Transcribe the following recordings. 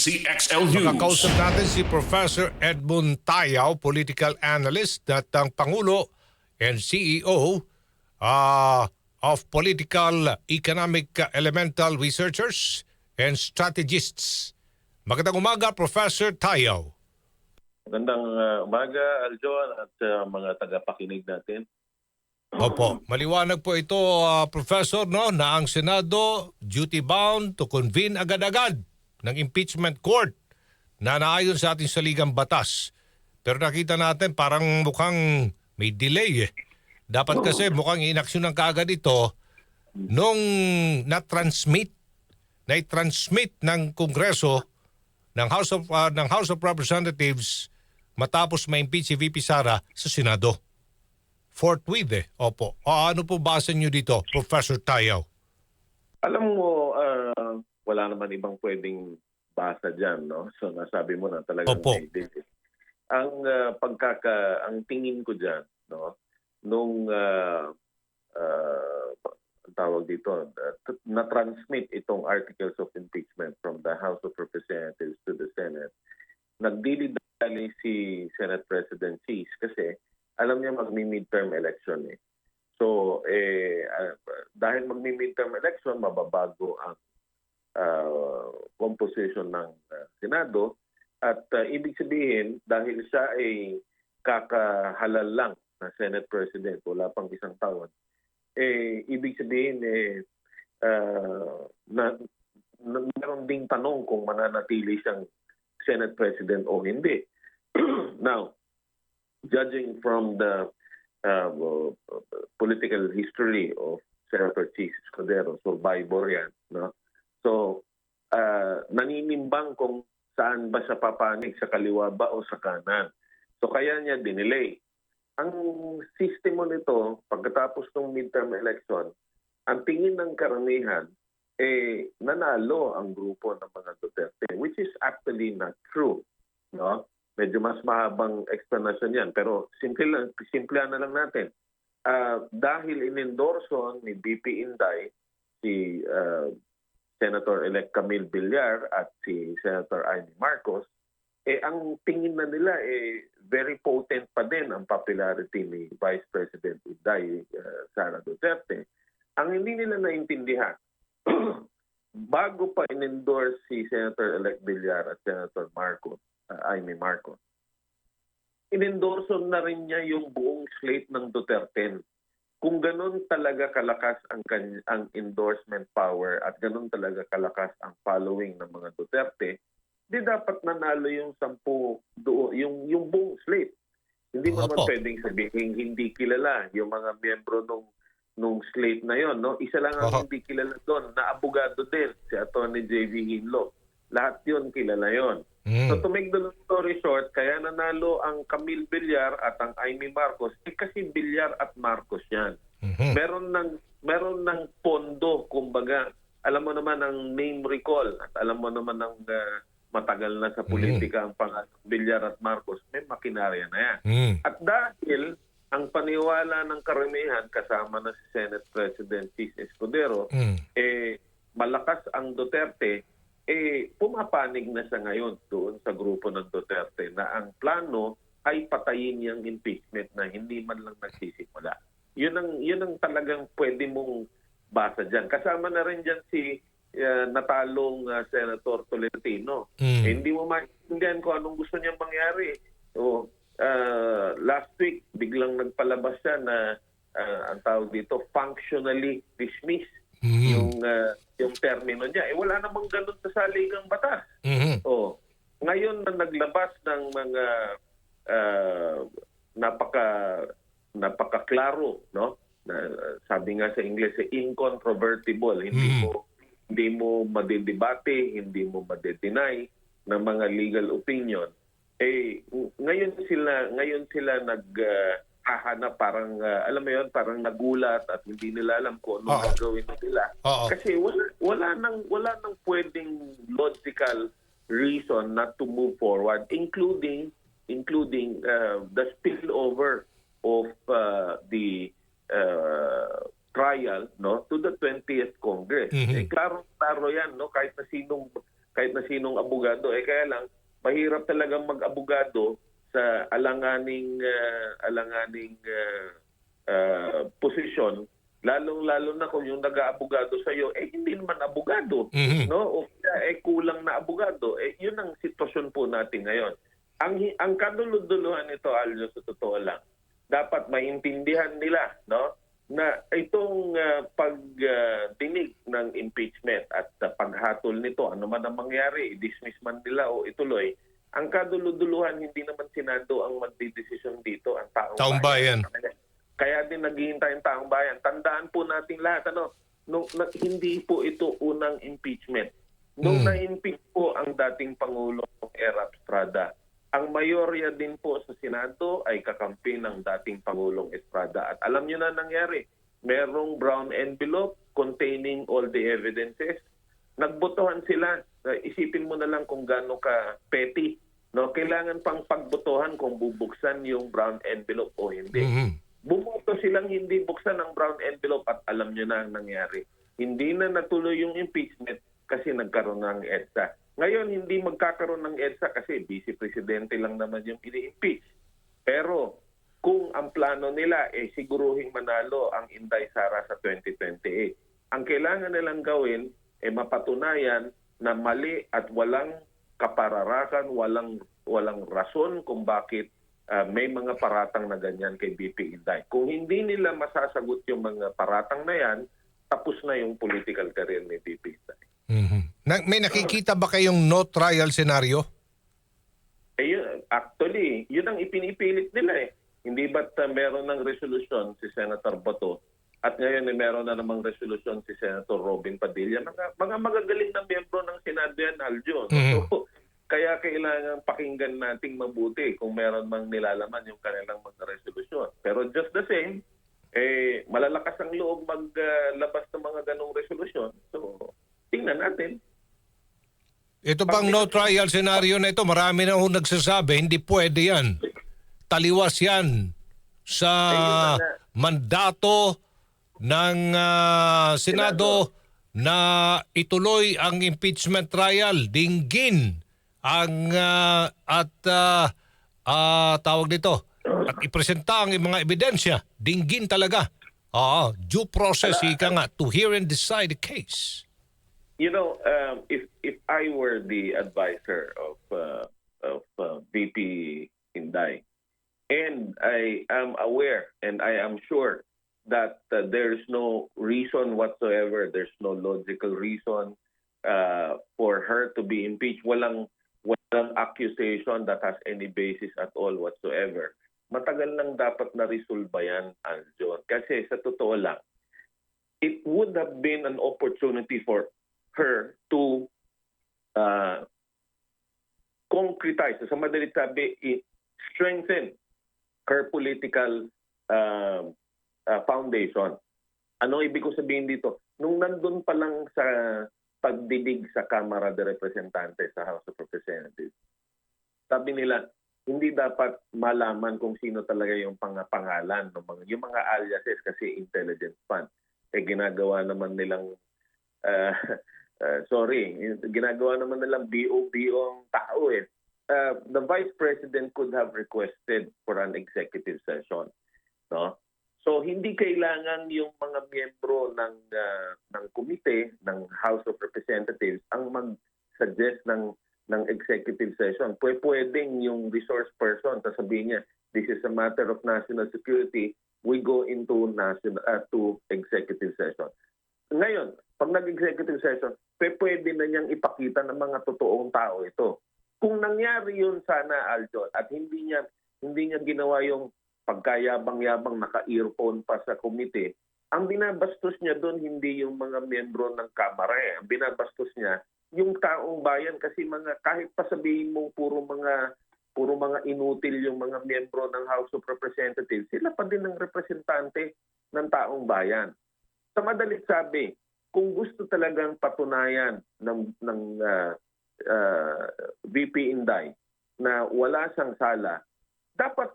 PCXL News. Makakausap natin si Professor Edmund Tayaw, political analyst at ang Pangulo and CEO of Political Economic Elemental Researchers and Strategists. Magandang umaga, Professor Tayaw. Magandang umaga, Aljon, at mga tagapakinig natin. Opo, maliwanag po ito, Professor, no, na ang Senado duty-bound to convene agad-agad ng impeachment court na naayon sa ating saligang batas. Pero nakita natin parang mukhang may delay eh. Dapat kasi mukhang inaksyon ng kaagad ito nung na-transmit ng Kongreso ng House of Representatives matapos ma-impeach si VP Sara sa Senado. Forthwith eh. Opo. Ano po basa nyo dito, Professor Tayaw? Alam mo, wala naman ibang pwedeng basa dyan, no? So nasabi mo na talagang Opo. may delay. Ang tingin ko dyan, no? Nung ang tawag dito, na-transmit itong articles of impeachment from the House of Representatives to the Senate, nagdili-dali si Senate President Cheese kasi alam niya magmi-midterm election eh. So, dahil magmi-midterm election, mababago ang composition ng Senado at ibig sabihin, dahil siya ay kakahalal lang na Senate President, wala pang isang taon, ibig sabihin meron ding tanong kung mananatili siyang Senate President o hindi. Now, judging from the political history of Senator Cheese Escudero, survivor yan, no? So, naninimbang kung saan ba siya papanig, sa kaliwa ba o sa kanan. So, kaya niya dinelay. Ang sistema nito, pagkatapos ng midterm election, ang tingin ng karamihan, nanalo ang grupo ng mga Duterte, which is actually not true, no? Medyo mas mahabang explanation yan. Pero simple na lang natin. Dahil inendorso ni BP Inday, si Senator-elect Camille Villar at si Senator Amy Marcos, ang tingin na nila very potent pa din ang popularity ni Vice President Inday, Sara Duterte. Ang hindi nila naintindihan, bago pa inendorse si Senator-elect Villar at Senator Marcos, Amy Marcos, inendorso na rin niya yung buong slate ng Duterte. Kung ganun talaga kalakas ang endorsement power at ganun talaga kalakas ang following ng mga Duterte, di dapat nanalo yung 10 yung buong slate. Hindi mo naman pwedeng sabihin hindi kilala yung mga miyembro nung slate na yon, no? Isa lang ang hindi kilala doon, na abogado din, si Attorney J.V. Hinlo. Lahat yon kilala yon. So to make the long story short, kaya nanalo ang Camille Villar at ang Amy Marcos kasi Villar at Marcos yan. Meron ng pondo, kumbaga. Alam mo naman ang name recall at alam mo naman ang matagal na sa politika ang pangalan Villar at Marcos, may makinarya na yan. At dahil ang paniwala ng karamihan kasama na si Senate President Cheese Escudero, malakas ang Duterte, pumapanig na siya ngayon doon sa grupo ng Duterte na ang plano ay patayin yung impeachment na hindi man lang nagsisimula. Yun ang talagang pwede mong basa dyan. Kasama na rin dyan si natalong Senator Tolentino. Hindi mo maintindihan kung anong gusto niyang mangyari. Last week, biglang nagpalabas siya na ang tawag dito, functionally dismissed yung termino niya. Wala namang ganun sa saligang batas. Ngayon na naglabas ng mga napaka-klaro, no? Sabi nga sa English, incontrovertible. Hindi mo madidebate, hindi mo madedeny ng mga legal opinion. Ngayon sila naghahanap, parang alam mo yun, parang nagulat at hindi nila alam kung ano gagawin nila. Kasi wala nang pwedeng logical reason not to move forward, including the spillover of the trial, no, to the 20th Congress. Klaro yan, no, kahit na sinong kahit na sinong abogado. Kaya lang, mahirap talagang mag-abogado sa alanganing posisyon, lalong-lalo na kung yung nag-aabogado sa iyo hindi naman abogado, Mhm. no? O kaya kulang na abogado. Yun ang sitwasyon po natin ngayon. Ang kaduluduluhan nito, Aljo, sa totoo lang, dapat maintindihan nila, no, na itong pagdinig ng impeachment at paghatol nito, ano man ang mangyari, i-dismiss man nila o ituloy, ang kaduluduluhan, hindi naman Senado ang magdidesisyon dito, ang Taong bayan. Kaya din naghihintay ang taong bayan. Tandaan po natin lahat, hindi po ito unang impeachment. Nung na-impeach po ang dating Pangulong Erap Estrada, ang mayorya din po sa Senado ay kakampi ng dating Pangulong Estrada. At alam nyo na nangyari, merong brown envelope containing all the evidences. Nagbotohan sila. Isipin mo na lang kung gaano ka petty. No? Kailangan pang pagbotohan kung bubuksan yung brown envelope o hindi. Mhm. Bumoto silang hindi buksan ang brown envelope at alam nyo na ang nangyari. Hindi na natuloy yung impeachment kasi nagkaroon ng EDSA. Ngayon, hindi magkakaroon ng EDSA kasi vice-presidente lang naman yung ini-impeach. Pero kung ang plano nila siguruhing manalo ang Inday Sara sa 2028, ang kailangan nilang gawin mapatunayan na mali at walang kapararakan, walang rason kung bakit may mga paratang na ganyan kay BP Inday. Kung hindi nila masasagot yung mga paratang na yan, tapos na yung political career ni BP Inday. Mhm. May nakikita ba kayong no trial scenario? Actually, yun ang ipinipilit nila Hindi ba't meron ng resolusyon si Senator Bato at ngayon meron na namang resolusyon si Senator Robin Padilla. Mga magagaling na miyembro ng Senado yan, Aljo. Mhm. So, kaya kailangan pakinggan nating mabuti kung meron mang nilalaman yung kanilang mga resolusyon. Pero just the same, malalakas ang loob maglabas ng mga ganong resolusyon. So, tingnan natin. Ito bang no trial scenario na ito, marami na nagsasabi, hindi pwede yan. Taliwas yan sa mandato ng Senado na ituloy ang impeachment trial, dinggin ang tawag nito at ipresenta ang mga ebidensya, dinggin talaga. Due process, ika nga, to hear and decide the case. If I were the advisor of VP Inday, and I am aware and I am sure that there is no reason whatsoever, there's no logical reason for her to be impeached. Walang accusation that has any basis at all whatsoever. Matagal nang dapat na-resolve yan, Aljon. Kasi sa totoo lang, it would have been an opportunity for her to concretize, sa madalit sabi, strengthen her political foundation. Ano ibig ko sabihin dito? Nung nandun pa lang sa pagdidig sa Kamara de Representantes sa House of Representatives, sabi nila, hindi dapat malaman kung sino talaga yung pangalan, yung mga aliases kasi intelligence fund. Ginagawa naman nilang ginagawa naman nilang BO ang tao The Vice President could have requested for an executive session, no? So hindi kailangan yung mga miyembro ng komite ng House of Representatives ang mag-suggest ng executive session. Pwedeng yung resource person sasabihin niya, this is a matter of national security, we go into to executive session. Ngayon, pag nag-executive session, pwede na niyang ipakita ng mga totoong tao ito. Kung nangyari yun sana, Aljon, at hindi niya ginawa yung pagkayabang-yabang naka-earphone pa sa komite, ang binabastos niya doon hindi yung mga miyembro ng Kamara. Ang binabastos niya yung taong bayan kasi kahit pa sabihin mo puro mga inutil yung mga miyembro ng House of Representatives, sila pa din ang representante ng taong bayan. Sa madalit sabi, kung gusto talagang patunayan ng VP Inday na wala siyang sala, dapat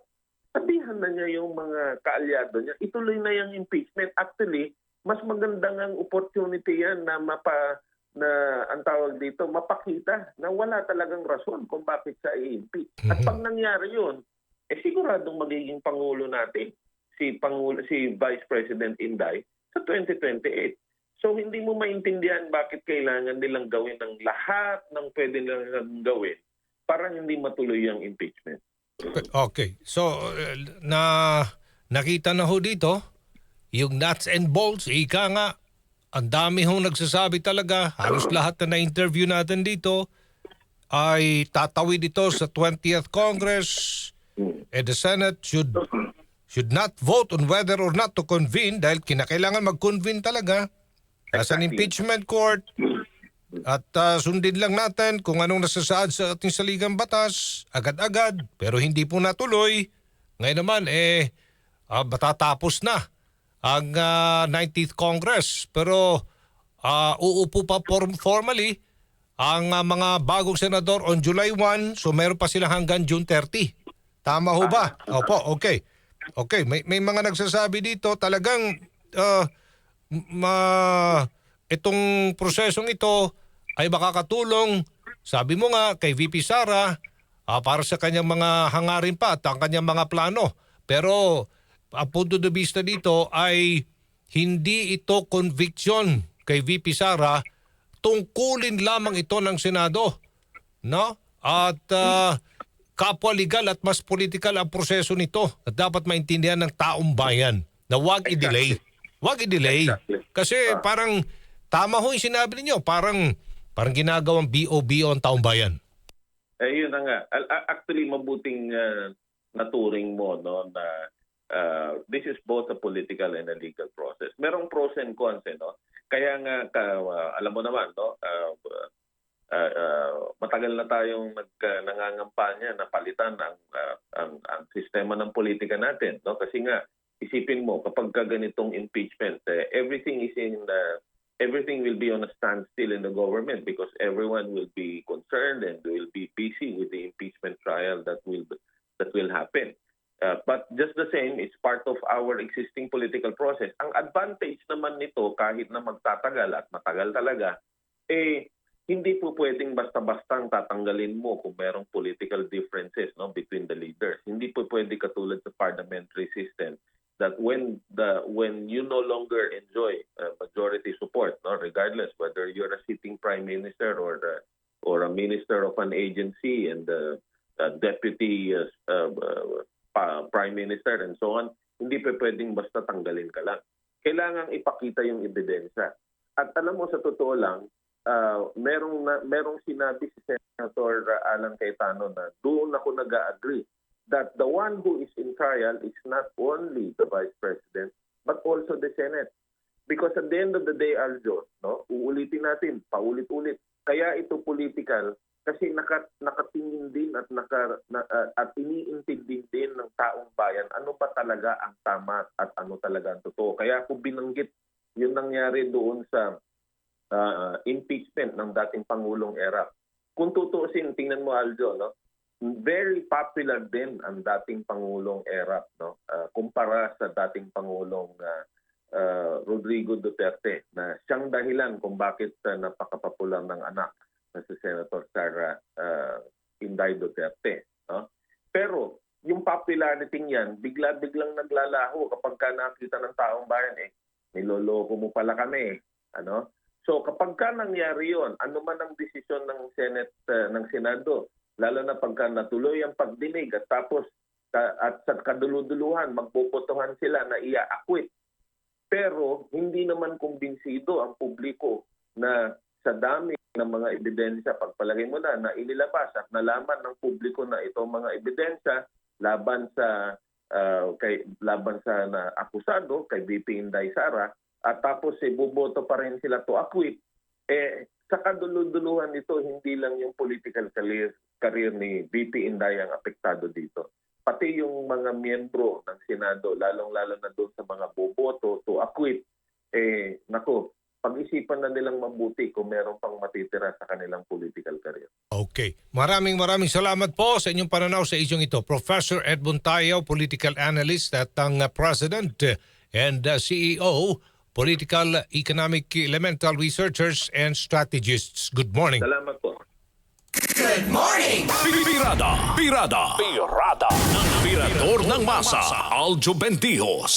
sabihan na niya yung mga kaalyado niya, ituloy na yung impeachment. Actually, mas magandang ang opportunity yan na na ang tawag dito, mapakita na wala talagang rason kung bakit siya i-impeach. At pag nangyari yun, siguradong magiging Pangulo natin si Vice President Inday sa 2028. So hindi mo maintindihan bakit kailangan nilang gawin ng lahat ng pwede nilang gawin para hindi matuloy ang impeachment. Okay. So, nakita na ho dito, yung nuts and bolts, ika nga, ang dami hong nagsasabi talaga, halos lahat na na-interview natin dito, ay tatawid ito sa 20th Congress, and the Senate should not vote on whether or not to convene dahil kinakailangan mag-convene talaga as an impeachment court. At sundin lang natin kung anong nasasaad sa ating saligang batas, agad-agad, pero hindi po natuloy. Ngayon naman, matatapos na ang 19th Congress. Pero uupo pa formally ang mga bagong senador on July 1, so meron pa sila hanggang June 30. Tama ho ba? Opo, okay. Okay, may mga nagsasabi dito talagang itong prosesong ito ay makakatulong, sabi mo nga, kay VP Sara para sa kanyang mga hangarin pa at ang kanyang mga plano. Pero ang punto de vista dito ay hindi ito conviction kay VP Sara, tungkulin lamang ito ng Senado. No? At kapwa legal at mas political ang proseso nito at dapat maintindihan ng taong bayan na huwag i-delay. Huwag i-delay. Exactly. Kasi parang tama ho yung sinabi ninyo, parang ginagawang BO ang taong bayan. Yun na nga. Actually, mabuting naturing mo no, na this is both a political and a legal process. Merong pros and cons. No? Kaya nga, alam mo naman, no, matagal na tayong nangangampanya na palitan ang sistema ng politika natin. No? Kasi nga, isipin mo, kapag ganitong impeachment, everything will be on a standstill in the government because everyone will be concerned and will be busy with the impeachment trial that will happen. But just the same, it's part of our existing political process. Ang advantage naman nito, kahit na magtatagal at matagal talaga, hindi po pwedeng basta-bastang tatanggalin mo kung merong political differences no, between the leaders. Hindi po pwede katulad sa parliamentary system that when you no longer enjoy majority support, no, regardless whether you're a sitting prime minister or a minister of an agency and a deputy prime minister and so on, hindi pa pwedeng basta tanggalin ka lang. Kailangang ipakita yung ebidensya. At alam mo, sa totoo lang, merong sinabi si Senator Alan Cayetano na doon ako nag-agree that the one who is in trial is not only the Vice President but also the Senate. Because at the end of the day, Aljo, no, uulitin natin, paulit-ulit. Kaya ito political kasi nakatingin din at iniintindi din ng taong bayan ano pa talaga ang tama at ano talaga ang totoo. Kaya ako binanggit yung nangyari doon sa impeachment ng dating Pangulong Erap. Kung tutuusin, tingnan mo Aljo, no? Very popular din ang dating Pangulong Erap, no? Kumpara sa dating Pangulong Rodrigo Duterte na siyang dahilan kung bakit napakapopular ng anak na si Senator Sara Inday Duterte, no? Pero yung popularity niyan biglang naglalaho kapag nakita ng taong bayan niloloko mo pala kami, ano? So kapag nangyari 'yon, ano man ang desisyon ng Senate ng Senado, lalo na pagka natuloy ang pagdinig at tapos at sa kaduluduluhan magbobotohan sila na ia-acquit. Pero hindi naman kumbinsido ang publiko na sa dami ng mga ebidensya, pagpalagay mo na inilabas at nalaman ng publiko na itong mga ebidensya laban sa na akusado kay VP Inday Sara at tapos boboto pa rin sila to acquit. Sa kaduluduluhan nito, hindi lang yung political career ni VP Inday ang apektado dito. Pati yung mga miyembro ng Senado, lalong-lalo na doon sa mga boboto to acquit, pag-isipan na nilang mabuti kung meron pang matitira sa kanilang political career. Okay. Maraming salamat po sa inyong pananaw sa isyong ito. Professor Edmund Tayaw, political analyst at ang President and CEO political, economic, elemental researchers and strategists. Good morning. Salamat po. Pirada ng Tirador ng masa, Aljo Bentijos.